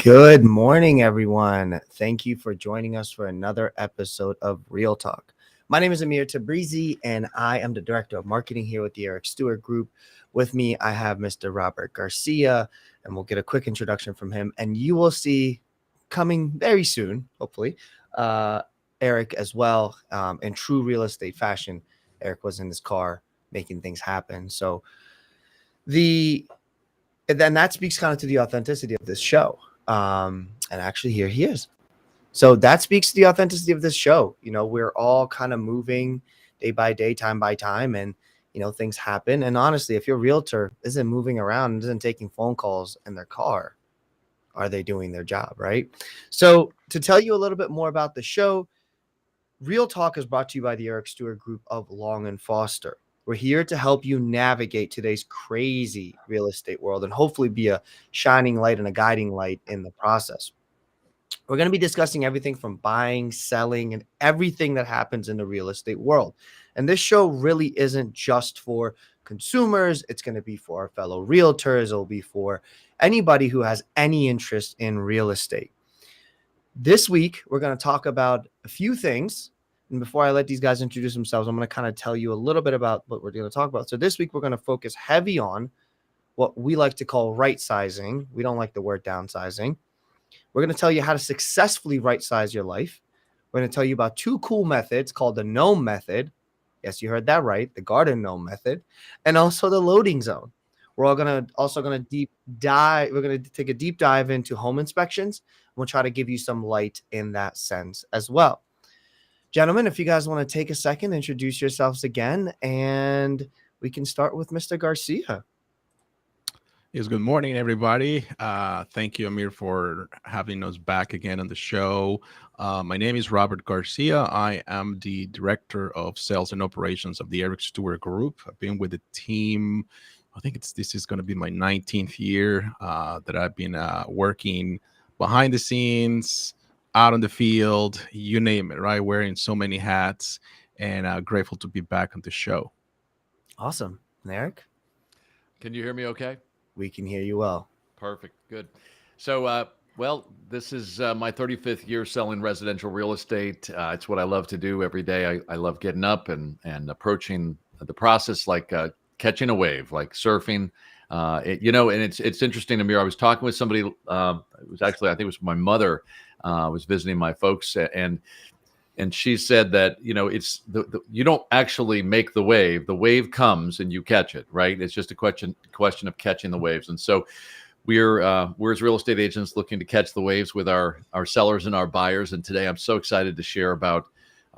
Good morning, everyone. Thank you for joining us for another episode of Real Talk. My name is Amir Tabrizi, and I am the Director of Marketing here with the Eric Stewart Group. With me, I have Mr. Robert Garcia, and we'll get a quick introduction from him. And you will see coming very soon, hopefully, Eric as well. In true real estate fashion, Eric was in his car making things happen. So then that speaks kind of to the authenticity of this show. And actually, here he is. So that speaks to the authenticity of this show. You know, we're all kind of moving day by day, time by time, and things happen. And honestly, if your realtor isn't moving around and isn't taking phone calls in their car, are they doing their job, right? So to tell you a little bit more about the show, Real Talk is brought to you by the Eric Stewart Group of Long and Foster. We're here to help you navigate today's crazy real estate world and hopefully be a shining light and a guiding light in the process. We're going to be discussing everything from buying, selling, and everything that happens in the real estate world. And this show really isn't just for consumers. It's going to be for our fellow realtors. It'll be for anybody who has any interest in real estate. This week, we're going to talk about a few things. And before I let these guys introduce themselves, I'm going to kind of tell you a little bit about what we're going to talk about. So this week, we're going to focus heavy on what we like to call right-sizing. We don't like the word downsizing. We're going to tell you how to successfully right-size your life. We're going to tell you about two cool methods called the Gnome Method. Yes, you heard that right. The garden gnome method. And also the loading zone. We're also going to deep dive. We're going to take a deep dive into home inspections. We'll try to give you some light in that sense as well. Gentlemen, if you guys want to take a second, introduce yourselves again, and we can start with Mr. Garcia. Yes, good morning, everybody. Thank you, Amir, for having us back again on the show. My name is Robert Garcia. I am the Director of Sales and Operations of the Eric Stewart Group. I've been with the team, I think this is going to be my 19th year that I've been working behind the scenes, out on the field, you name it, right? Wearing so many hats, and grateful to be back on the show. Awesome. And Eric? Can you hear me okay? We can hear you well. Perfect. Good. So, this is my 35th year selling residential real estate. It's what I love to do every day. I love getting up and approaching the process like catching a wave, like surfing. And it's interesting, Amir. I was talking with somebody. It was actually, I think it was my mother. Was visiting my folks, and she said that it's you don't actually make the wave comes and you catch it, right? It's just a question of catching the waves. And so we're as real estate agents looking to catch the waves with our sellers and our buyers. And today I'm so excited to share about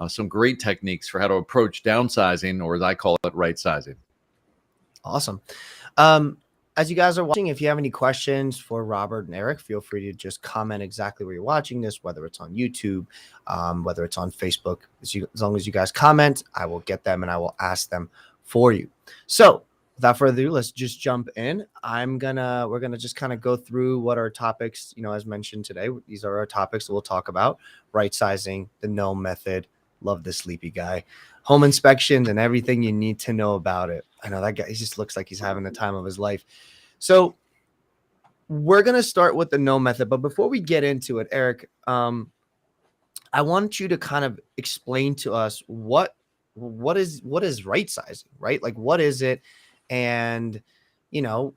some great techniques for how to approach downsizing, or as I call it, right sizing. Awesome. As you guys are watching, if you have any questions for Robert and Eric, feel free to just comment exactly where you're watching this, whether it's on YouTube, whether it's on Facebook. As long as you guys comment, I will get them and I will ask them for you. So without further ado, let's just jump in. We're gonna just kind of go through what our topics, as mentioned today. These are our topics that we'll talk about: right sizing, the Gnome Method. Love the sleepy guy, home inspections, and everything you need to know about it. I know that guy, he just looks like he's having the time of his life. So we're going to start with the Gnome Method. But before we get into it, Eric, I want you to kind of explain to us what is right sizing, right? Like, what is it? And,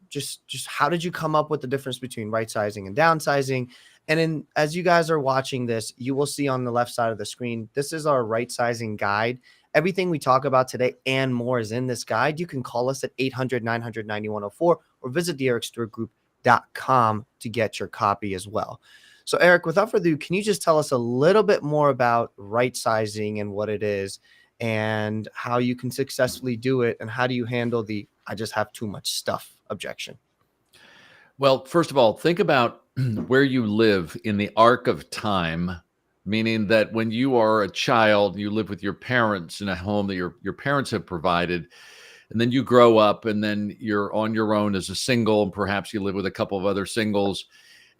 just how did you come up with the difference between right sizing and downsizing? And as you guys are watching this, you will see on the left side of the screen, this is our right sizing guide. Everything we talk about today and more is in this guide. You can call us at 800-900-9104 or visit theericstewartgroup.com to get your copy as well. So Eric, without further ado, can you just tell us a little bit more about right sizing and what it is and how you can successfully do it, and how do you handle the "I just have too much stuff" objection? Well, first of all, think about where you live in the arc of time, meaning that when you are a child, you live with your parents in a home that your parents have provided, and then you grow up, and then you're on your own as a single, and perhaps you live with a couple of other singles,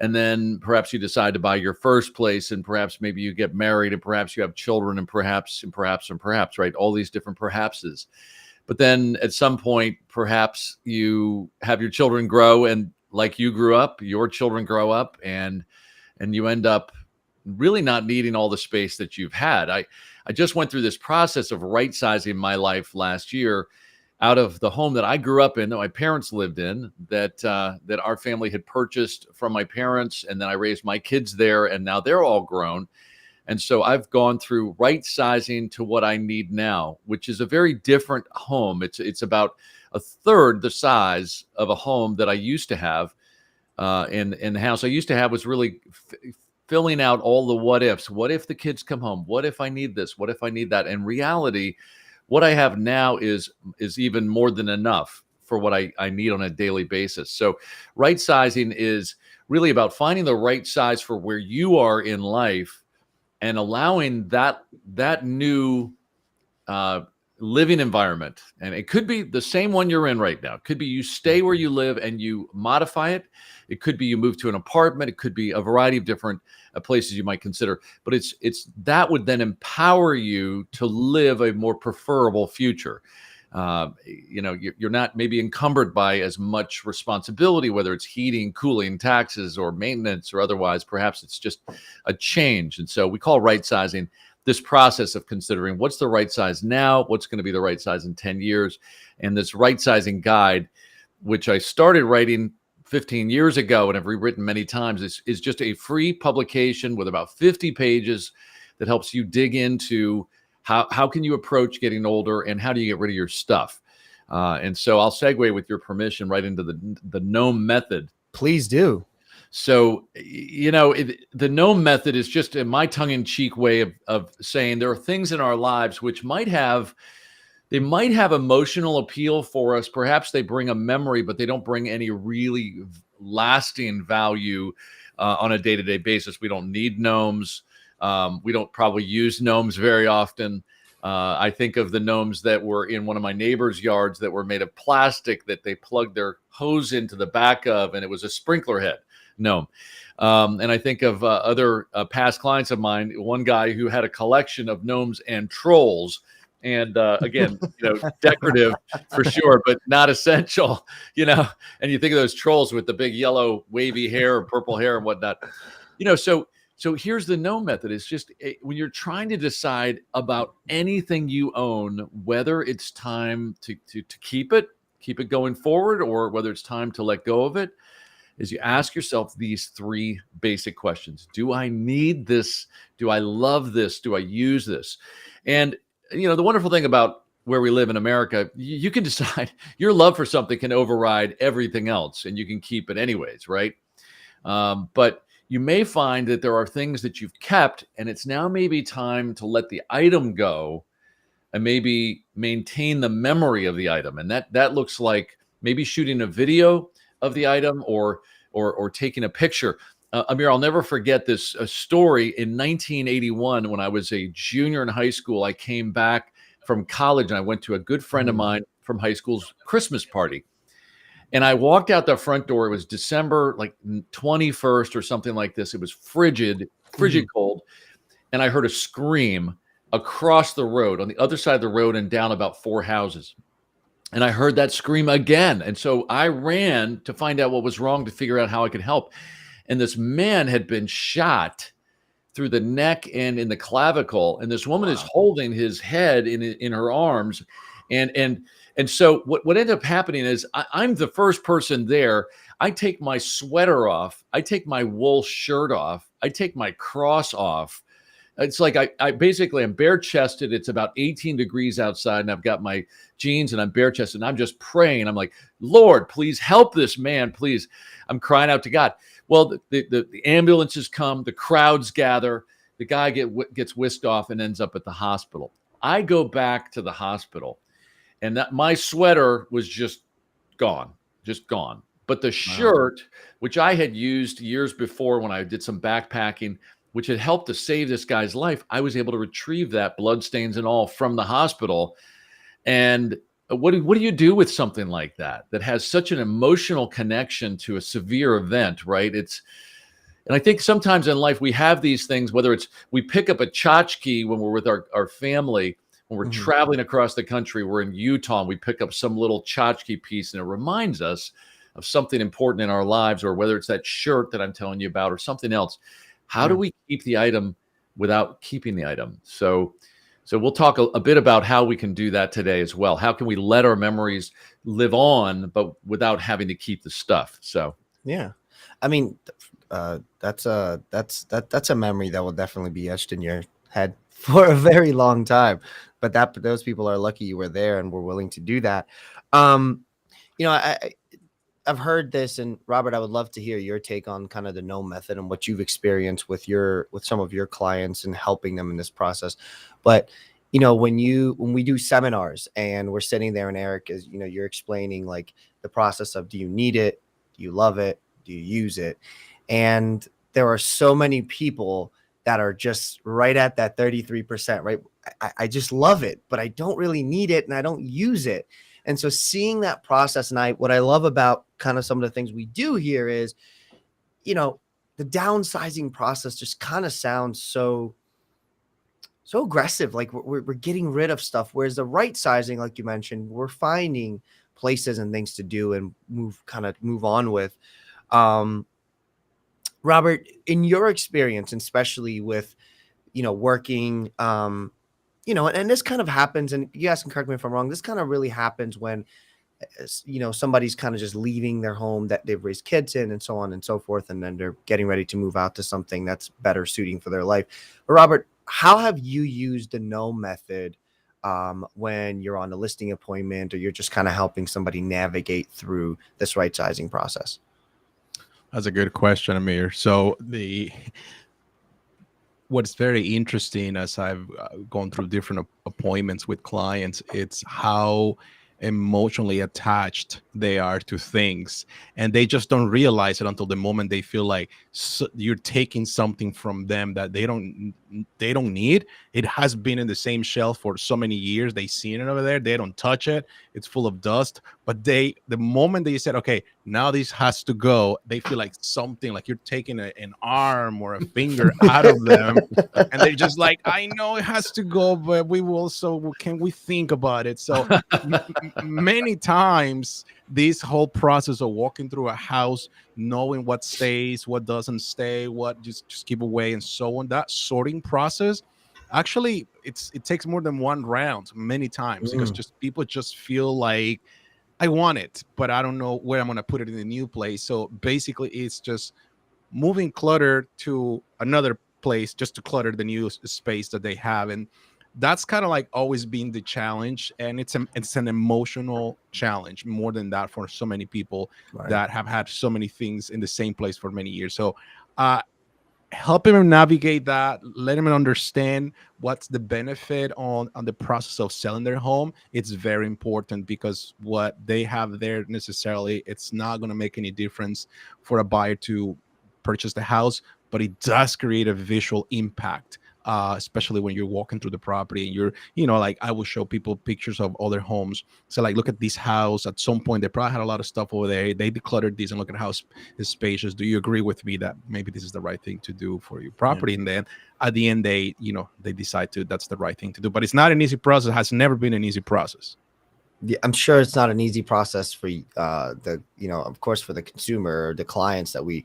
and then perhaps you decide to buy your first place, and perhaps maybe you get married, and perhaps you have children, and perhaps, right? All these different perhapses. But then at some point, perhaps you have your children grow and like you grew up, your children grow up, and you end up really not needing all the space that you've had. I just went through this process of right sizing my life last year out of the home that I grew up in, that my parents lived in, that our family had purchased from my parents, and then I raised my kids there, and now they're all grown. And so I've gone through right sizing to what I need now, which is a very different home. It's about a third the size of a home that I used to have. In the house I used to have was really filling out all the what ifs. What if the kids come home? What if I need this? What if I need that? In reality, what I have now is even more than enough for what I need on a daily basis. So right sizing is really about finding the right size for where you are in life, and allowing that new living environment. And it could be the same one you're in right now. It could be you stay where you live and you modify it. It could be you move to an apartment. It could be a variety of different places you might consider. But it's that would then empower you to live a more preferable future. You're not maybe encumbered by as much responsibility, whether it's heating, cooling, taxes, or maintenance, or otherwise. Perhaps it's just a change. And so we call right sizing this process of considering what's the right size now, what's going to be the right size in 10 years. And this right sizing guide, which I started writing 15 years ago and have rewritten many times, is just a free publication with about 50 pages that helps you dig into how can you approach getting older, and how do you get rid of your stuff. And so I'll segue, with your permission, right into the Gnome Method. Please do. So, the Gnome Method is just my tongue-in-cheek way of saying there are things in our lives which might have emotional appeal for us. Perhaps they bring a memory, but they don't bring any really lasting value on a day-to-day basis. We don't need gnomes. We don't probably use gnomes very often. I think of the gnomes that were in one of my neighbor's yards that were made of plastic that they plugged their hose into the back of, and it was a sprinkler head gnome. And I think of other past clients of mine, one guy who had a collection of gnomes and trolls. And again, decorative for sure, but not essential, and you think of those trolls with the big yellow wavy hair or purple hair and whatnot, So here's the Gnome Method. It's just when you're trying to decide about anything you own, whether it's time to keep it going forward, or whether it's time to let go of it, is you ask yourself these three basic questions. Do I need this? Do I love this? Do I use this? And, the wonderful thing about where we live in America, you can decide your love for something can override everything else, and you can keep it anyways, right? But you may find that there are things that you've kept, and it's now maybe time to let the item go and maybe maintain the memory of the item. And that looks like maybe shooting a video of the item or taking a picture. Amir, I'll never forget this story. In 1981, when I was a junior in high school, I came back from college and I went to a good friend of mine from high school's Christmas party. And I walked out the front door. It was December 21st or something like this. It was frigid cold. And I heard a scream across the road, on the other side of the road, and down about 4 houses. And I heard that scream again. And so I ran to find out what was wrong, to figure out how I could help. And this man had been shot through the neck and in the clavicle. And this woman is holding his head in her arms. And so what ended up happening is I'm the first person there. I take my sweater off. I take my wool shirt off. I take my cross off. It's like I basically am bare chested. It's about 18 degrees outside, and I've got my jeans and I'm bare chested, and I'm just praying. I'm like, Lord, please help this man, please. I'm crying out to God. Well, the ambulances come, the crowds gather, the guy gets whisked off and ends up at the hospital. I go back to the hospital, and that my sweater was just gone. But the shirt, which I had used years before when I did some backpacking, which had helped to save this guy's life, I was able to retrieve that, bloodstains and all, from the hospital. And what do you do with something like that has such an emotional connection to a severe event, right? And I think sometimes in life we have these things, whether it's we pick up a tchotchke when we're with our family, when we're traveling across the country, we're in Utah, and we pick up some little tchotchke piece, and it reminds us something important in our lives, or whether it's that shirt that I'm telling you about or something else, how do we keep the item without keeping the item? So we'll talk a bit about how we can do that today as well. How can we let our memories live on, but without having to keep the stuff? So yeah, I mean, that's a memory that will definitely be etched in your head for a very long time. But those people are lucky you were there and were willing to do that. You know, I've heard this, and Robert, I would love to hear your take on kind of the Gnome Method and what you've experienced with some of your clients and helping them in this process. But you know, when we do seminars and we're sitting there and Eric is, you know, you're explaining like the process of, do you need it? Do you love it? Do you use it? And there are so many people that are just right at that 33%, right? I just love it, but I don't really need it and I don't use it. And so seeing that process, and what I love about kind of some of the things we do here is, you know, the downsizing process just kind of sounds so aggressive. Like we're getting rid of stuff. Whereas the right sizing, like you mentioned, we're finding places and things to do and move on with. Robert, in your experience, and especially with, you know, working, you know, and this kind of happens, and you guys can correct me if I'm wrong, this kind of really happens when, you know, somebody's kind of just leaving their home that they've raised kids in and so on and so forth, and then they're getting ready to move out to something that's better suiting for their life. But Robert, how have you used the Gnome Method when you're on a listing appointment, or you're just kind of helping somebody navigate through this right sizing process? That's a good question, Amir. So what's very interesting as I've gone through different appointments with clients, it's how emotionally attached they are to things, and they just don't realize it until the moment they feel like you're taking something from them that they don't need. It has been in the same shelf for so many years. They seen it over there, they don't touch it, it's full of dust, but the moment they said, okay, now this has to go, they feel like something, like you're taking an arm or a finger out of them, and they're just like, I know it has to go, but can we think about it? So many times this whole process of walking through a house, knowing what stays, what doesn't stay, what just give away, and so on, that sorting process, actually it takes more than one round many times, because just people just feel like, I want it, but I don't know where I'm going to put it in the new place. So basically it's just moving clutter to another place just to clutter the new space that they have. And that's kind of like always been the challenge, and it's an emotional challenge more than that for so many people that have had so many things in the same place for many years. So helping them navigate that, letting them understand what's the benefit on the process of selling their home. It's very important, because what they have there necessarily, it's not going to make any difference for a buyer to purchase the house, but it does create a visual impact, especially when you're walking through the property and you're, you know, like I will show people pictures of other homes. So like, look at this house. At some point, they probably had a lot of stuff over there. They decluttered this, and look at how it's spacious. Do you agree with me that maybe this is the right thing to do for your property? And then at the end, they decide that's the right thing to do. But it's not an easy process. It has never been an easy process. Yeah, I'm sure it's not an easy process for of course, for the consumer or the clients that we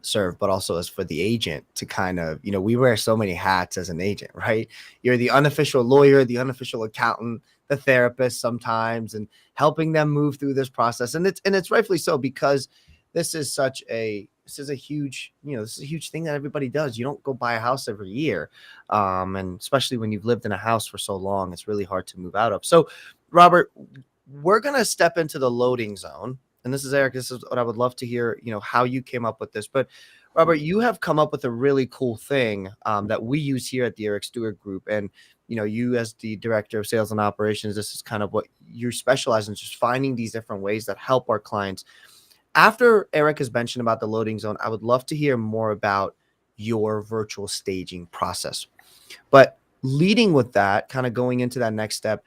serve, but also as for the agent to kind of, we wear so many hats as an agent, right? You're the unofficial lawyer, the unofficial accountant, the therapist sometimes, and helping them move through this process. And it's rightfully so, because this is a huge thing that everybody does. You don't go buy a house every year. And especially when you've lived in a house for so long, it's really hard to move out of. So Robert, we're going to step into the loading zone. And this is Eric. This is what I would love to hear, how you came up with this. But Robert, you have come up with a really cool thing that we use here at the Eric Stewart Group. And, you as the director of sales and operations, this is kind of what you specialize in, just finding these different ways that help our clients. After Eric has mentioned about the loading zone, I would love to hear more about your virtual staging process. But leading with that, kind of going into that next step,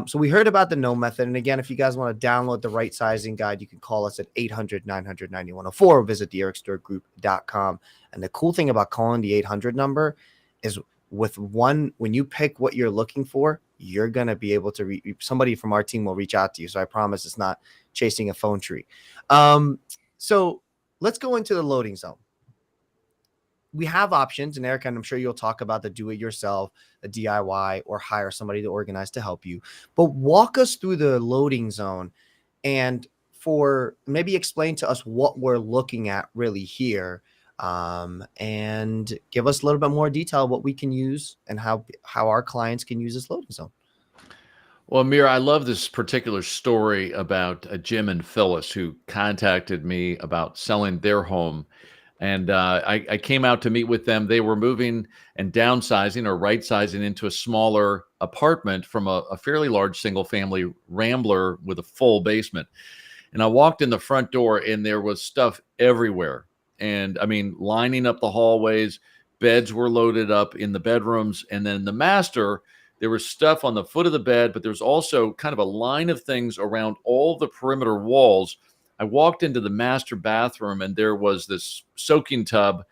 so we heard about the Gnome Method. And again, if you guys want to download the right sizing guide, you can call us at 800-900-9104 or visit theericstewartgroup.com. And the cool thing about calling the 800 number is when you pick what you're looking for, you're going to be able to somebody from our team will reach out to you. So I promise it's not chasing a phone tree. So let's go into the loading zone. We have options, and Eric, and I'm sure you'll talk about the do-it-yourself, the DIY, or hire somebody to organize to help you. But walk us through the loading zone, and for maybe explain to us what we're looking at really here, and give us a little bit more detail what we can use and how our clients can use this loading zone. Well, Amir, I love this particular story about Jim and Phyllis, who contacted me about selling their home. And I came out to meet with them. They were moving and downsizing or right-sizing into a smaller apartment from a fairly large single-family rambler with a full basement. And I walked in the front door, and there was stuff everywhere. And I mean, lining up the hallways, beds were loaded up in the bedrooms. And then in the master, there was stuff on the foot of the bed, but there was also kind of a line of things around all the perimeter walls. I walked into the master bathroom, and there was this soaking tub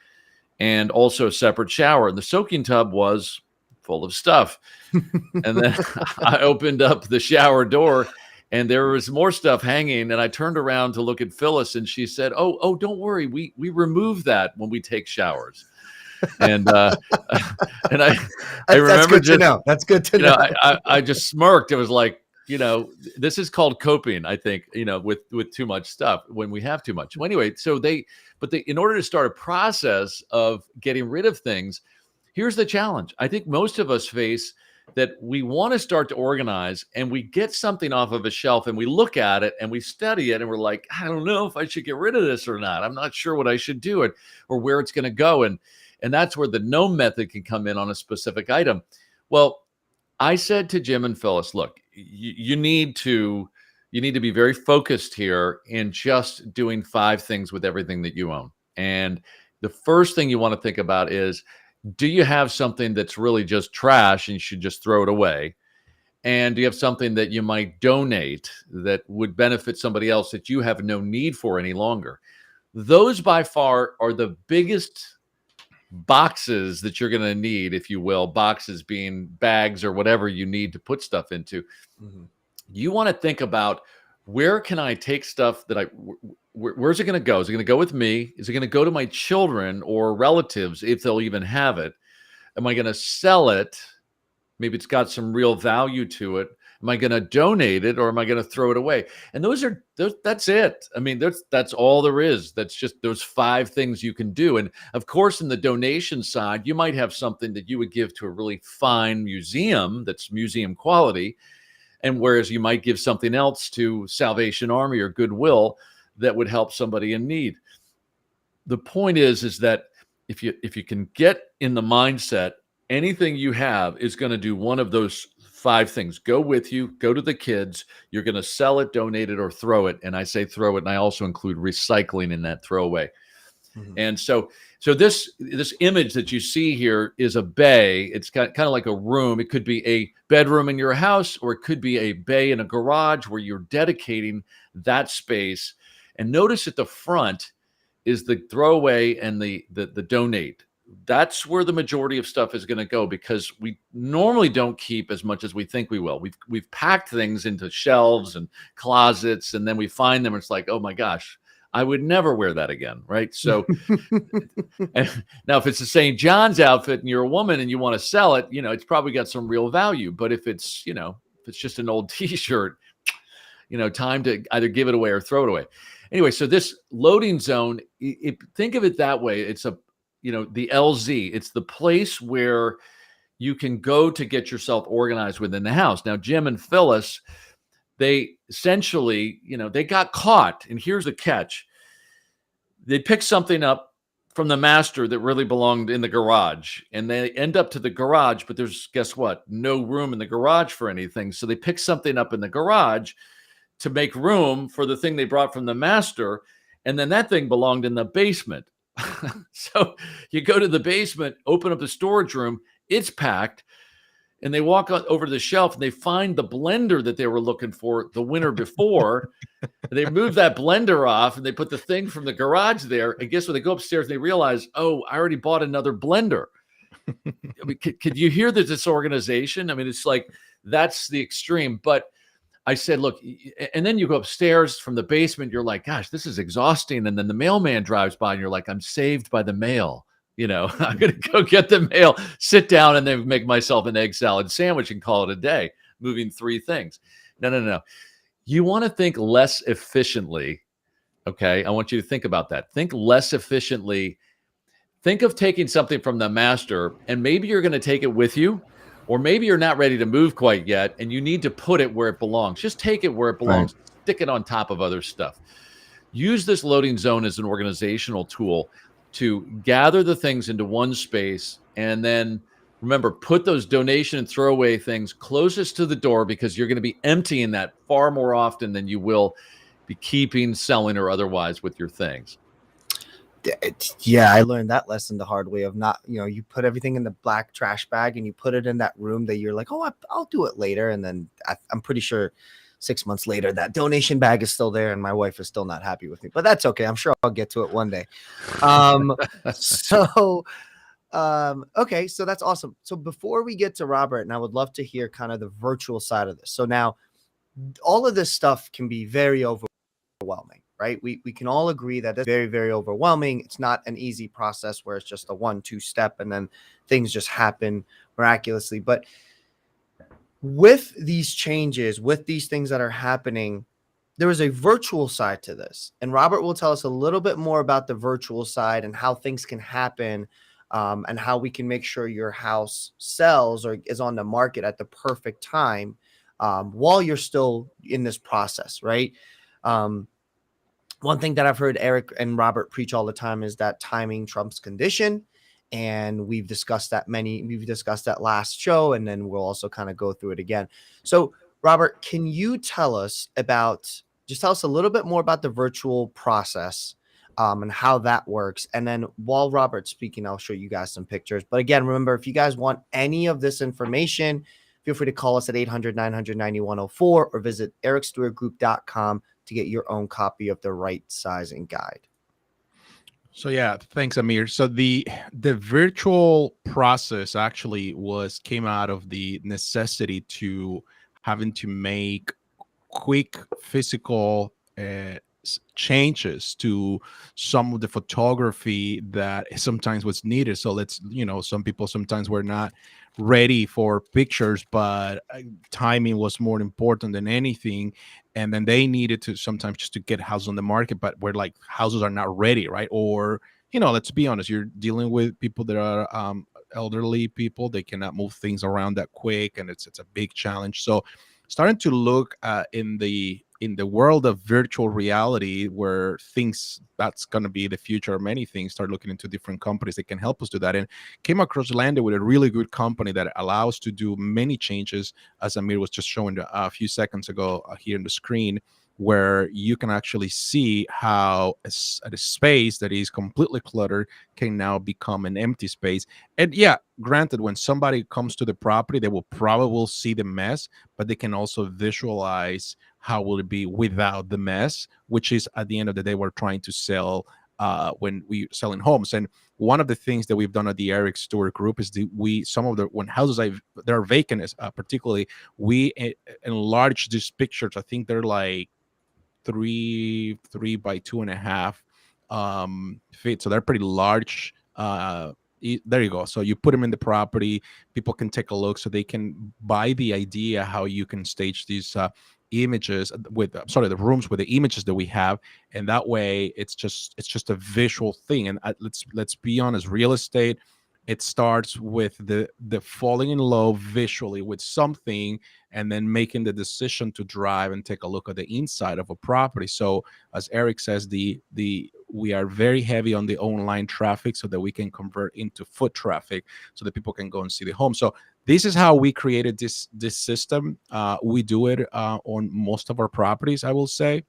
and also a separate shower. And the soaking tub was full of stuff. And then I opened up the shower door, and there was more stuff hanging. And I turned around to look at Phyllis, and she said, "Oh, don't worry. We remove that when we take showers." And and I remember that's good just, to know. That's good to know. I just smirked. It was like, this is called coping, I think, with too much stuff when we have too much. Well, anyway, so in order to start a process of getting rid of things, here's the challenge. I think most of us face that we want to start to organize, and we get something off of a shelf and we look at it and we study it and we're like, I don't know if I should get rid of this or not. I'm not sure what I should do or where it's going to go. And that's where the Gnome Method can come in on a specific item. Well, I said to Jim and Phyllis, look, you need to be very focused here in just doing 5 things with everything that you own. And the first thing you want to think about is, do you have something that's really just trash and you should just throw it away? And do you have something that you might donate that would benefit somebody else that you have no need for any longer? Those by far are the biggest boxes that you're going to need, if you will, boxes being bags or whatever you need to put stuff into. Mm-hmm. You want to think about, where can I take stuff that where's it going to go? Is it going to go with me? Is it going to go to my children or relatives, if they'll even have it? Am I going to sell it? Maybe it's got some real value to it. Am I going to donate it, or am I going to throw it away? And that's it. I mean, that's all there is. That's just those 5 things you can do. And of course, in the donation side, you might have something that you would give to a really fine museum that's museum quality. And whereas you might give something else to Salvation Army or Goodwill that would help somebody in need. The point is that if you can get in the mindset, anything you have is going to do one of those 5 things. Go with you, go to the kids. You're going to sell it, donate it, or throw it. And I say throw it, and I also include recycling in that throwaway. Mm-hmm. And so this image that you see here is a bay. It's kind of like a room. It could be a bedroom in your house, or it could be a bay in a garage where you're dedicating that space. And notice at the front is the throwaway and the donate. That's where the majority of stuff is going to go, because we normally don't keep as much as we think we will. We've packed things into shelves and closets, and then we find them. And it's like, oh my gosh, I would never wear that again, right? So now, if it's the St. John's outfit and you're a woman and you want to sell it, it's probably got some real value. But if it's just an old T-shirt, time to either give it away or throw it away. Anyway, so this loading zone, think of it that way. It's the LZ. It's the place where you can go to get yourself organized within the house. Now, Jim and Phyllis, they essentially, they got caught. And here's the catch. They picked something up from the master that really belonged in the garage. And they end up to the garage, but there's, guess what? No room in the garage for anything. So they picked something up in the garage to make room for the thing they brought from the master. And then that thing belonged in the basement. So you go to the basement, open up the storage room, it's packed, and they walk over to the shelf and they find the blender that they were looking for the winter before. They move that blender off and they put the thing from the garage there. And guess what? They go upstairs and they realize, oh, I already bought another blender. I mean, could you hear the disorganization? I mean, it's like That's the extreme. But I said, look, and then you go upstairs from the basement. You're like, gosh, this is exhausting. And then the mailman drives by and you're like, I'm saved by the mail. I'm going to go get the mail, sit down, and then make myself an egg salad sandwich and call it a day, moving 3 things. No. You want to think less efficiently. Okay. I want you to think about that. Think less efficiently. Think of taking something from the master, and maybe you're going to take it with you, or maybe you're not ready to move quite yet, and you need to put it where it belongs. Just take it where it belongs. Right. Stick it on top of other stuff. Use this loading zone as an organizational tool to gather the things into one space, and then remember, put those donation and throwaway things closest to the door, because you're going to be emptying that far more often than you will be keeping, selling, or otherwise with your things. Yeah, I learned that lesson the hard way of not, you put everything in the black trash bag and you put it in that room that you're like, oh, I'll do it later. And then I'm pretty sure 6 months later, that donation bag is still there and my wife is still not happy with me, but that's okay. I'm sure I'll get to it one day. Okay, so that's awesome. So before we get to Robert, and I would love to hear kind of the virtual side of this. So now all of this stuff can be very overwhelming. Right? We can all agree that it's very, very overwhelming. It's not an easy process where it's just a 1-2 step and then things just happen miraculously. But with these changes, with these things that are happening, there is a virtual side to this. And Robert will tell us a little bit more about the virtual side and how things can happen, and how we can make sure your house sells or is on the market at the perfect time, while you're still in this process, right? One thing that I've heard Eric and Robert preach all the time is that timing trumps condition. And we've discussed that last show, and then we'll also kind of go through it again. So Robert, can you tell us a little bit more about the virtual process, and how that works? And then while Robert's speaking, I'll show you guys some pictures. But again, remember, if you guys want any of this information, feel free to call us at 800-900-9104 or visit ericstewartgroup.com to get your own copy of the Rightsizing guide. So yeah, thanks, Amir. So the virtual process actually came out of the necessity to having to make quick physical changes to some of the photography that sometimes was needed. So some people sometimes were not ready for pictures, but timing was more important than anything. And then they needed to sometimes just to get houses on the market, but where like houses are not ready, right? Or, let's be honest, you're dealing with people that are elderly people. They cannot move things around that quick, and it's a big challenge. So starting to look in the world of virtual reality, where that's going to be the future of many things, start looking into different companies that can help us do that, and landed with a really good company that allows to do many changes, as Amir was just showing a few seconds ago here on the screen, where you can actually see how a space that is completely cluttered can now become an empty space. And yeah, granted, when somebody comes to the property, they will probably see the mess, but they can also visualize how will it be without the mess, which is at the end of the day, we're trying to sell when we selling homes. And one of the things that we've done at the Eric Stewart Group is when houses that are vacant, particularly, we enlarge these pictures. I think they're like 3 by 2.5 feet, so they're pretty large. There you go. So you put them in the property, people can take a look, so they can buy the idea how you can stage these images the rooms with the images that we have, and that way it's just a visual thing. And let's be honest, real estate, it starts with the falling in love visually with something, and then making the decision to drive and take a look at the inside of a property. So as Eric says, we are very heavy on the online traffic so that we can convert into foot traffic so that people can go and see the home. So this is how we created this system. We do it on most of our properties, I will say.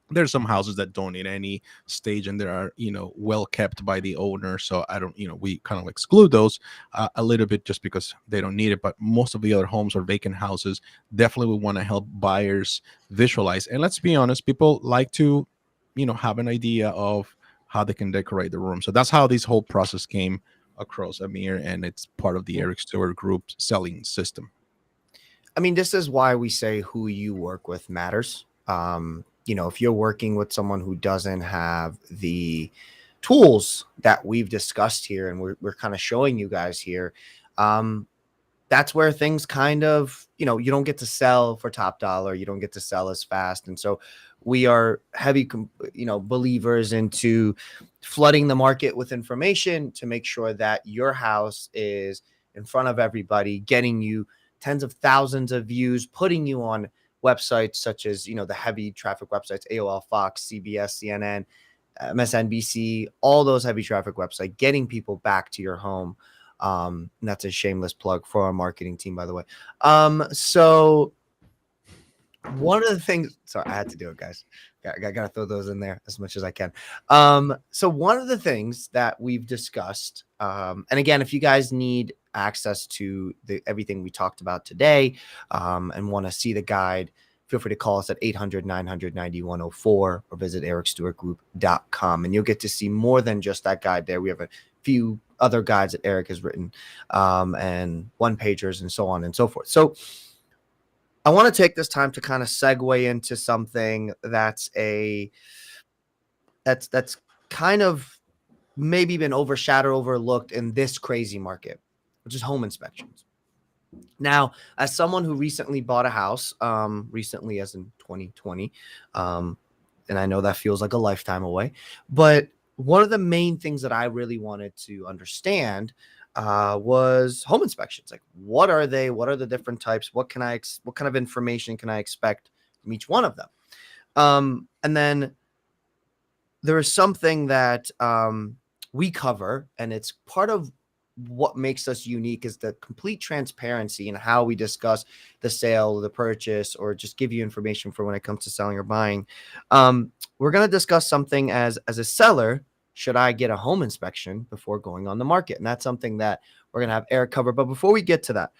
There's some houses that don't need any stage, and they are, well kept by the owner. So I don't, we kind of exclude those a little bit just because they don't need it. But most of the other homes or vacant houses, definitely we want to help buyers visualize. And let's be honest, people like to, have an idea of how they can decorate the room. So that's how this whole process came across, Amir, and it's part of the Eric Stewart Group selling system. I mean, this is why we say who you work with matters. If you're working with someone who doesn't have the tools that we've discussed here and we're kind of showing you guys here, that's where things kind of, you don't get to sell for top dollar. You don't get to sell as fast. And so we are heavy, believers into flooding the market with information to make sure that your house is in front of everybody, getting you tens of thousands of views, putting you on websites such as, the heavy traffic websites, AOL, Fox, CBS, CNN, MSNBC, all those heavy traffic websites, getting people back to your home. And that's a shameless plug for our marketing team, by the way. So one of the things, sorry, I had to do it, guys. Gotta throw those in there as much as I can. So one of the things that we've discussed, and again, if you guys need access to everything we talked about today, and want to see the guide, feel free to call us at 800-900-9104 or visit ericstewartgroup.com, and you'll get to see more than just that guide there. We have a few other guides that Eric has written, and one pagers and so on and so forth. So I want to take this time to kind of segue into something that's kind of maybe been overshadowed, overlooked in this crazy market, which is home inspections. Now, as someone who recently bought a house, recently as in 2020, and I know that feels like a lifetime away, but one of the main things that I really wanted to understand was home inspections. Like, what are they? What are the different types? What kind of information can I expect from each one of them? And then there is something that we cover, and it's part of what makes us unique, is the complete transparency in how we discuss the sale, the purchase, or just give you information for when it comes to selling or buying. We're going to discuss something as a seller. Should I get a home inspection before going on the market? And that's something that we're going to have Eric cover. But before we get to that,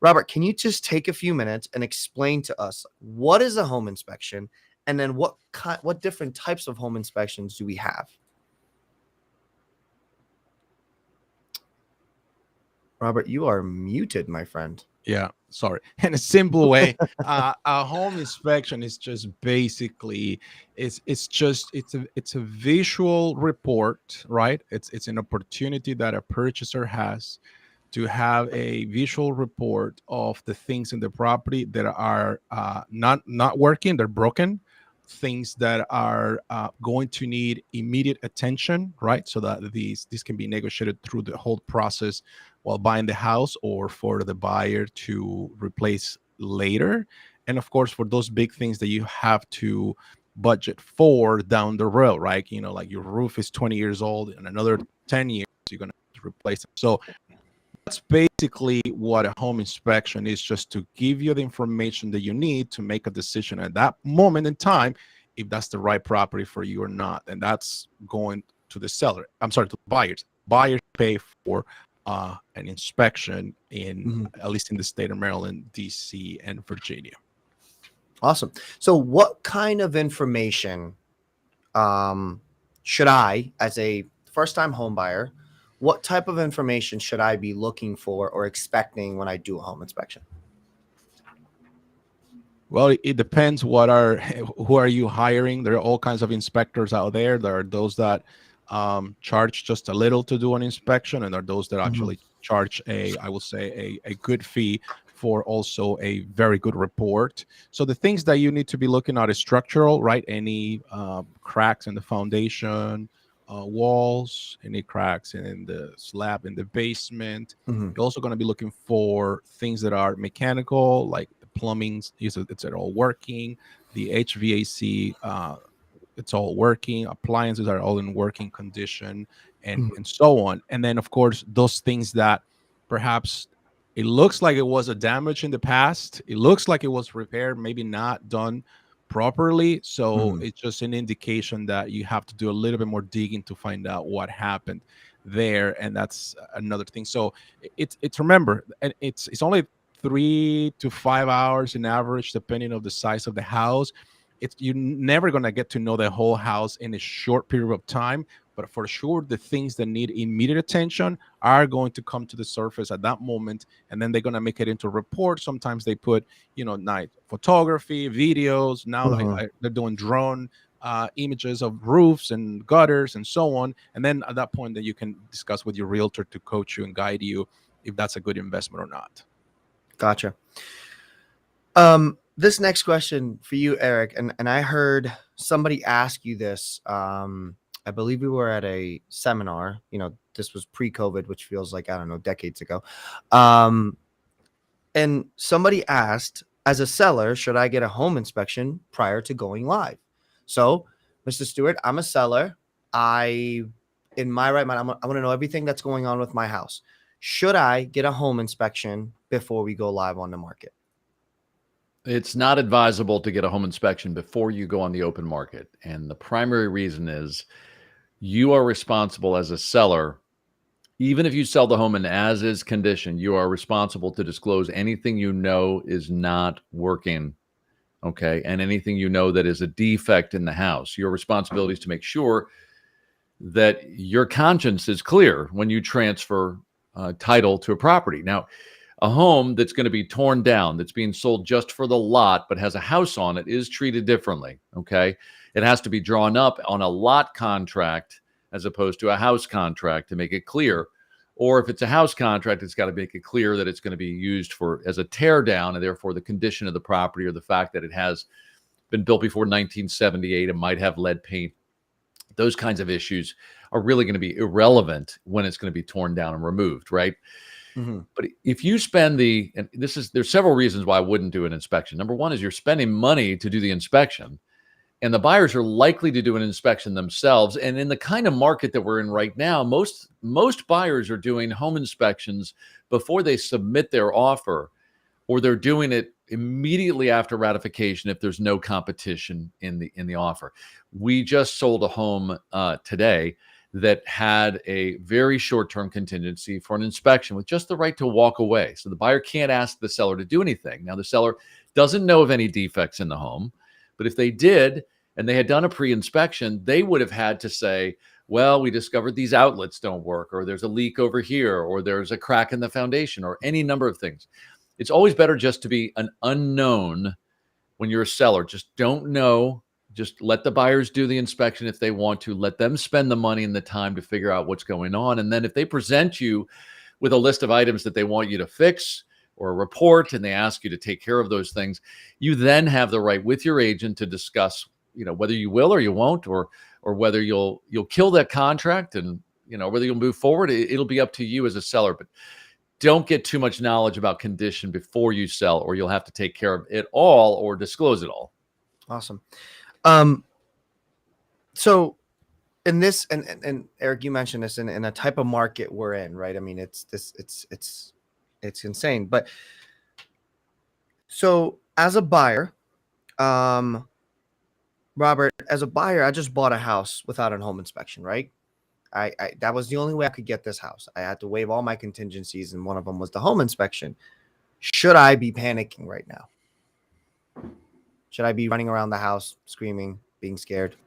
Robert, can you just take a few minutes and explain to us what is a home inspection, and then what different types of home inspections do we have? Robert, you are muted, my friend. Yeah, sorry. In a simple way, a home inspection is just basically it's a visual report, right? It's an opportunity that a purchaser has to have a visual report of the things in the property that are not working, they're broken, things that are going to need immediate attention, right? So that these can be negotiated through the whole process while buying the house, or for the buyer to replace later. And of course, for those big things that you have to budget for down the road, right? Like your roof is 20 years old, and another 10 years you're going to have to replace it. So that's basically what a home inspection is, just to give you the information that you need to make a decision at that moment in time if that's the right property for you or not. And that's going to the seller. I'm sorry, to buyers. Buyers pay for an inspection in at least in the state of Maryland, DC, and Virginia. Awesome. So what kind of information should I, as a first-time home buyer, what type of information should I be looking for or expecting when I do a home inspection? Well, it depends who are you hiring. There are all kinds of inspectors out there. There are those that charge just a little to do an inspection, and there are those that actually charge a good fee for also a very good report. So the things that you need to be looking at is structural, right? Any cracks in the foundation, walls, any cracks in the slab in the basement. You're also going to be looking for things that are mechanical, like the plumbing, it's all working, the HVAC, it's all working, appliances are all in working condition, and so on. And then, of course, those things that perhaps it looks like it was a damage in the past, it looks like it was repaired, maybe not done properly. So it's just an indication that you have to do a little bit more digging to find out what happened there. And that's another thing. So it's remember, and it's only 3 to 5 hours in average, depending on the size of the house. You're never going to get to know the whole house in a short period of time, but for sure the things that need immediate attention are going to come to the surface at that moment, and then they're going to make it into a report. Sometimes they put, night photography, videos. Now they're doing drone images of roofs and gutters and so on, and then at that point, then you can discuss with your realtor to coach you and guide you if that's a good investment or not. Gotcha. This next question for you, Eric, and I heard somebody ask you this. I believe we were at a seminar. This was pre-COVID, which feels like, I don't know, decades ago. And somebody asked, as a seller, should I get a home inspection prior to going live? So, Mr. Stewart, I'm a seller. In my right mind, I want to know everything that's going on with my house. Should I get a home inspection before we go live on the market? It's not advisable to get a home inspection before you go on the open market. And the primary reason is you are responsible as a seller. Even if you sell the home in as-is condition, you are responsible to disclose anything you know is not working, okay? And anything you know that is a defect in the house. Your responsibility is to make sure that your conscience is clear when you transfer title to a property. Now, a home that's going to be torn down, that's being sold just for the lot, but has a house on it, is treated differently, okay? It has to be drawn up on a lot contract as opposed to a house contract to make it clear. Or if it's a house contract, it's got to make it clear that it's going to be used as a tear down, and therefore the condition of the property or the fact that it has been built before 1978 and might have lead paint. Those kinds of issues are really going to be irrelevant when it's going to be torn down and removed, right? Mm-hmm. But if you spend there's several reasons why I wouldn't do an inspection. Number one is you're spending money to do the inspection, and the buyers are likely to do an inspection themselves. And in the kind of market that we're in right now, most buyers are doing home inspections before they submit their offer, or they're doing it immediately after ratification if there's no competition in the offer. We just sold a home today that had a very short-term contingency for an inspection with just the right to walk away. So the buyer can't ask the seller to do anything. Now, the seller doesn't know of any defects in the home, but if they did and they had done a pre-inspection, they would have had to say, well, we discovered these outlets don't work, or there's a leak over here, or there's a crack in the foundation, or any number of things. It's always better just to be an unknown when you're a seller. Just don't know. Just let the buyers do the inspection if they want to. Let them spend the money and the time to figure out what's going on. And then if they present you with a list of items that they want you to fix or a report, and they ask you to take care of those things, you then have the right with your agent to discuss, whether you will or you won't, or whether you'll kill that contract, and whether you'll move forward. It'll be up to you as a seller. But don't get too much knowledge about condition before you sell, or you'll have to take care of it all or disclose it all. Awesome. So in this, and Eric, you mentioned this in a type of market we're in, right? I mean, it's insane. But so as a buyer, Robert, as a buyer, I just bought a house without a home inspection, right? I that was the only way I could get this house. I had to waive all my contingencies, and one of them was the home inspection. Should I be panicking right now? Should I be running around the house screaming, being scared?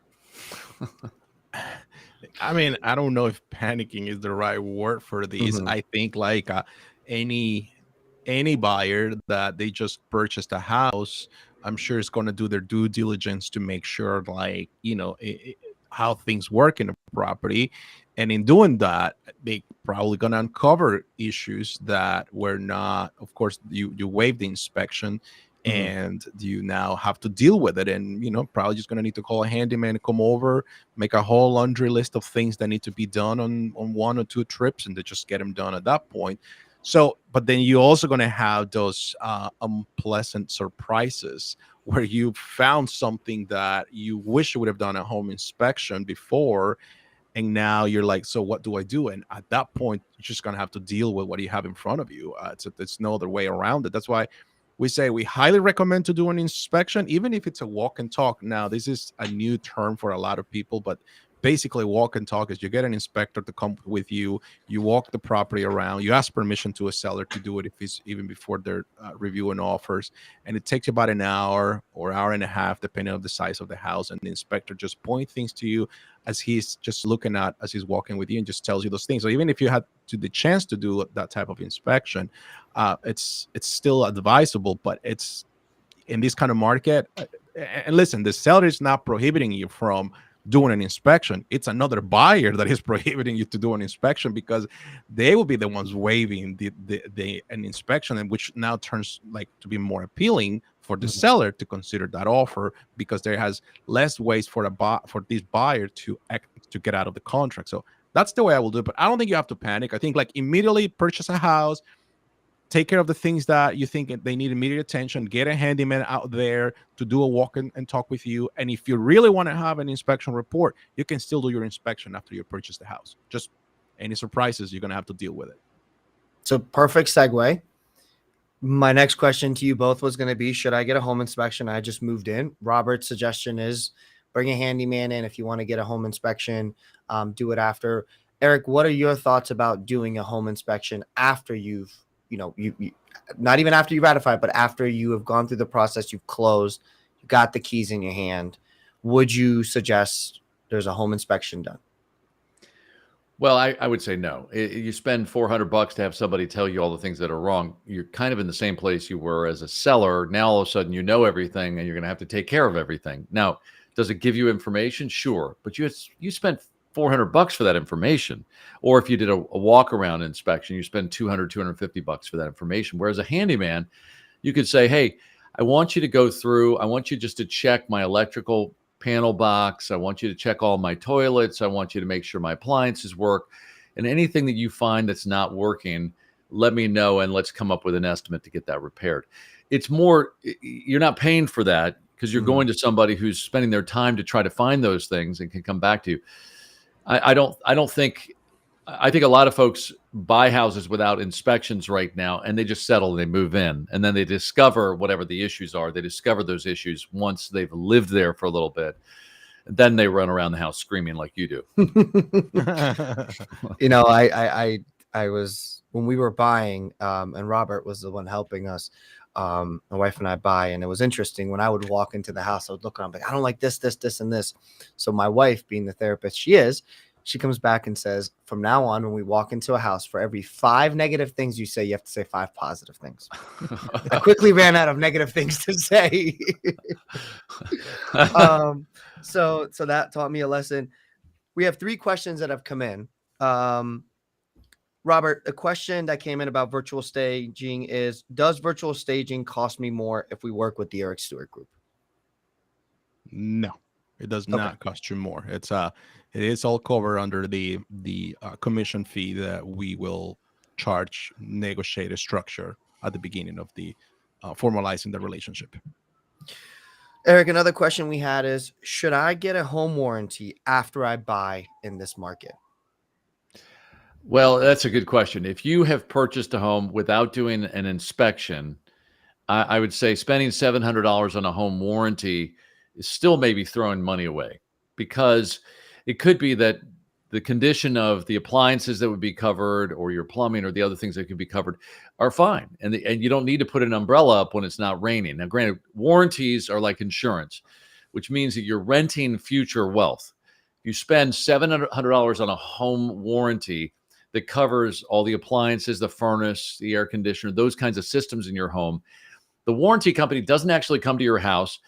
I mean, I don't know if panicking is the right word for this. Mm-hmm. I think like any buyer that they just purchased a house, I'm sure is going to do their due diligence to make sure, like, how things work in the property. And in doing that, they probably going to uncover issues that were not, of course, you waive the inspection. Mm-hmm. And you now have to deal with it, and probably just gonna need to call a handyman to come over, make a whole laundry list of things that need to be done on 1 or 2 trips, and to just get them done at that point. So, but then you're also gonna have those unpleasant surprises where you found something that you wish you would have done a home inspection before, and now you're like, so what do I do? And at that point, you're just gonna have to deal with what you have in front of you. It's no other way around it. That's why we say we highly recommend to do an inspection, even if it's a walk and talk. Now, this is a new term for a lot of people, but basically walk and talk is you get an inspector to come with you. You walk the property around. You ask permission to a seller to do it if it's even before they're reviewing offers. And it takes about an hour or hour and a half, depending on the size of the house. And the inspector just points things to you as he's just looking at, as he's walking with you, and just tells you those things. So even if you had the chance to do that type of inspection, it's still advisable, but it's in this kind of market. And listen, the seller is not prohibiting you from doing an inspection. It's another buyer that is prohibiting you to do an inspection, because they will be the ones waiving an inspection, and which now turns like to be more appealing for the seller to consider that offer, because there has less ways for this buyer to get out of the contract. So that's the way I will do it. But I don't think you have to panic. I think like immediately purchase a house, take care of the things that you think they need immediate attention, get a handyman out there to do a walk and talk with you. And if you really want to have an inspection report, you can still do your inspection after you purchase the house. Just any surprises, you're going to have to deal with it. So perfect segue. My next question to you both was going to be, should I get a home inspection? I just moved in. Robert's suggestion is bring a handyman in. If you want to get a home inspection, do it after. Eric, what are your thoughts about doing a home inspection after you've, you not even after you ratify, but after you have gone through the process, you've closed, you got the keys in your hand? Would you suggest there's a home inspection done? Well, I would say no. You spend $400 to have somebody tell you all the things that are wrong. You're kind of in the same place you were as a seller. Now, all of a sudden, you know everything, and you're going to have to take care of everything. Now, does it give you information? Sure. But you spent $400 for that information. Or if you did a walk around inspection, you spend $250 for that information. Whereas a handyman, you could say, hey, I want you to go through, I want you just to check my electrical panel box. I want you to check all my toilets. I want you to make sure my appliances work. And anything that you find that's not working, let me know, and let's come up with an estimate to get that repaired. It's more, you're not paying for that because you're going to somebody who's spending their time to try to find those things and can come back to you. I think a lot of folks buy houses without inspections right now, and they just settle and they move in, and then they discover whatever the issues are. They discover those issues once they've lived there for a little bit. And then they run around the house screaming like you do. I was, when we were buying, and Robert was the one helping us, my wife and I buy, and it was interesting when I would walk into the house, I would look around, like, I don't like this, and this. So my wife, being the therapist she comes back and says, from now on, when we walk into a house, for every 5 negative things you say, you have to say 5 positive things. I quickly ran out of negative things to say. So that taught me a lesson. We have 3 questions that have come in. Robert, a question that came in about virtual staging is, does virtual staging cost me more if we work with the Eric Stewart Group? No, it does not cost you more. It is all covered under the commission fee that we will charge, negotiate a structure at the beginning of the formalizing the relationship. Eric, another question we had is, should I get a home warranty after I buy in this market? Well, that's a good question. If you have purchased a home without doing an inspection, I would say spending $700 on a home warranty is still maybe throwing money away, because it could be that the condition of the appliances that would be covered, or your plumbing, or the other things that could be covered, are fine. And you don't need to put an umbrella up when it's not raining. Now, granted, warranties are like insurance, which means that you're renting future wealth. You spend $700 on a home warranty that covers all the appliances, the furnace, the air conditioner, those kinds of systems in your home. The warranty company doesn't actually come to your house.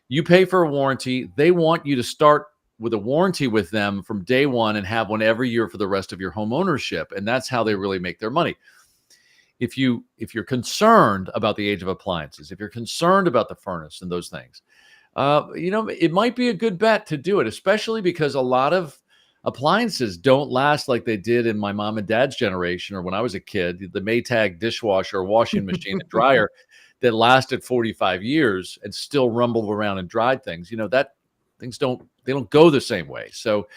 You pay for a warranty. They want you to start with a warranty with them from day one and have one every year for the rest of your home ownership. And that's how they really make their money. If you're concerned about the age of appliances, if you're concerned about the furnace and those things, it might be a good bet to do it, especially because a lot of appliances don't last like they did in my mom and dad's generation, or when I was a kid. The Maytag dishwasher, washing machine, and dryer that lasted 45 years and still rumbled around and dried things. That things don't go the same way. So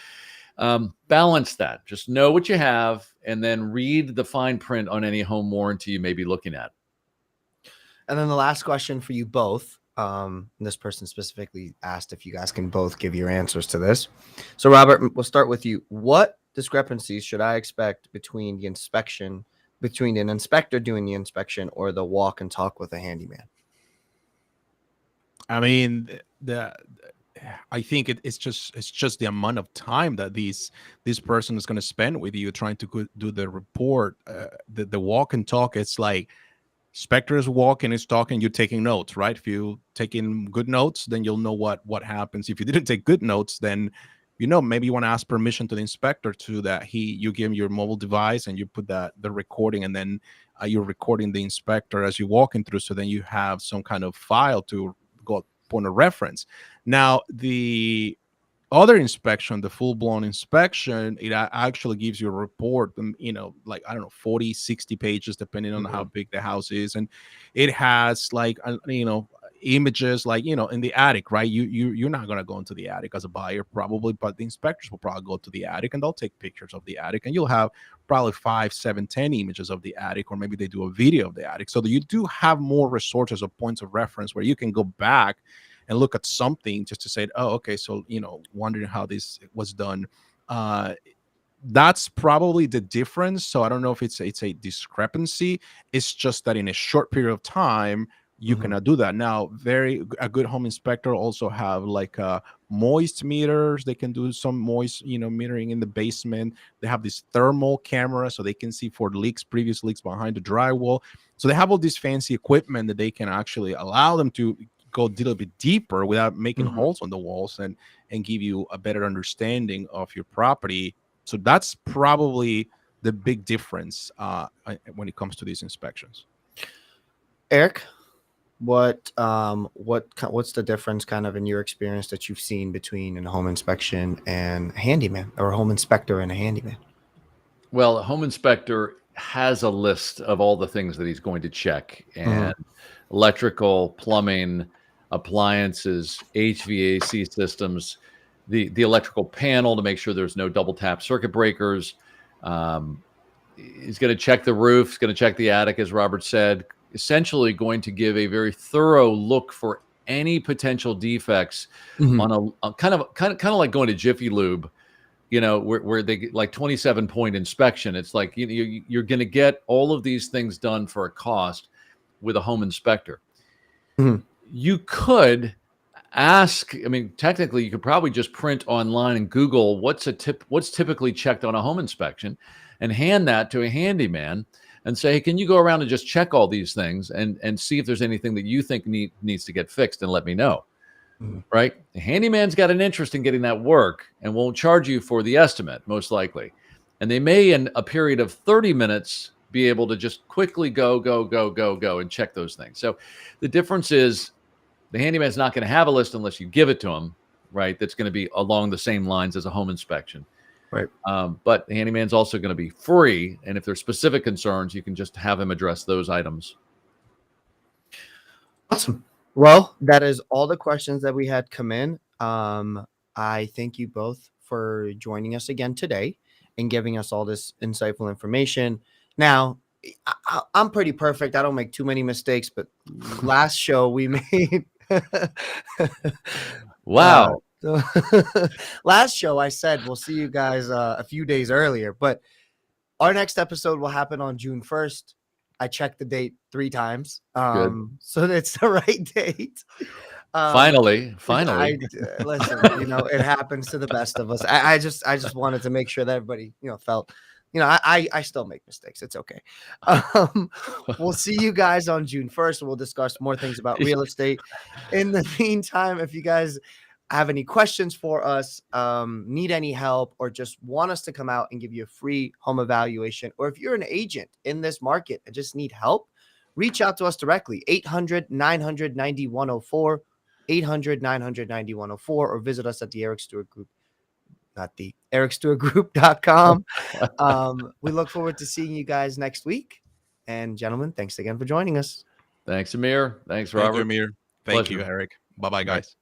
balance that. Just know what you have, and then read the fine print on any home warranty you may be looking at. And then the last question for you both. This person specifically asked if you guys can both give your answers to this. So, Robert, we'll start with you. What discrepancies should I expect between an inspector doing the inspection or the walk and talk with a handyman? I mean, I think it's just the amount of time that this person is going to spend with you trying to do the report, the walk and talk. It's like inspector is walking, is talking, you're taking notes, right? If you taking good notes, then you'll know what happens. If you didn't take good notes, then maybe you want to ask permission to the inspector to that you give him your mobile device and you put the recording, and then you're recording the inspector as you're walking through, so then you have some kind of file to go point of reference. Now the other inspection, the full-blown inspection, it actually gives you a report, like, I don't know, 40, 60 pages, depending on how big the house is. And it has like, images, like, in the attic, right? You're not going to go into the attic as a buyer probably, but the inspectors will probably go to the attic and they'll take pictures of the attic, and you'll have probably 5, 7, 10 images of the attic, or maybe they do a video of the attic. So that you do have more resources or points of reference where you can go back and look at something just to say, oh, okay, so, wondering how this was done. That's probably the difference. So I don't know if it's a discrepancy. It's just that in a short period of time, you cannot do that. Now, a good home inspector also have like moist meters. They can do some moist, metering in the basement. They have this thermal camera, so they can see for previous leaks behind the drywall. So they have all this fancy equipment that they can actually allow them to go a little bit deeper without making holes on the walls, and give you a better understanding of your property. So that's probably the big difference when it comes to these inspections. Eric, what's the difference kind of in your experience that you've seen between a home inspection and a handyman, or a home inspector and a handyman? Well, a home inspector has a list of all the things that he's going to check, and electrical, plumbing, appliances, HVAC systems, the electrical panel to make sure there's no double tap circuit breakers. He's going to check the roof. He's going to check the attic, as Robert said. Essentially, going to give a very thorough look for any potential defects on a kind of like going to Jiffy Lube, where they get like 27-point inspection. It's like you're going to get all of these things done for a cost with a home inspector. You could ask, technically you could probably just print online and Google what's typically checked on a home inspection, and hand that to a handyman and say, hey, can you go around and just check all these things and see if there's anything that you think needs to get fixed, and let me know. Right? The handyman's got an interest in getting that work and won't charge you for the estimate, most likely. And they may, in a period of 30 minutes, be able to just quickly go and check those things. So the difference is, the handyman's not going to have a list unless you give it to him, right? That's going to be along the same lines as a home inspection. Right. But the handyman's also going to be free. And if there's specific concerns, you can just have him address those items. Awesome. Well, that is all the questions that we had come in. I thank you both for joining us again today and giving us all this insightful information. Now, I'm pretty perfect. I don't make too many mistakes, but last show we made... Wow. Last show I said we'll see you guys a few days earlier, but our next episode will happen on June 1st. I checked the date 3 times, so it's the right date. Finally. Listen, it happens to the best of us. I just wanted to make sure that everybody felt, I still make mistakes. It's okay. We'll see you guys on June 1st. We'll discuss more things about real estate. In the meantime, if you guys have any questions for us, need any help, or just want us to come out and give you a free home evaluation, or if you're an agent in this market and just need help, reach out to us directly, 800-900-9104, 800-900-9104, or visit us at the Eric Stewart Group, not the ericstewartgroup.com. We look forward to seeing you guys next week. And gentlemen, thanks again for joining us. Thanks, Amir. Thanks, Robert. Thank you, Amir. Thank you, Eric. Bye-bye, guys.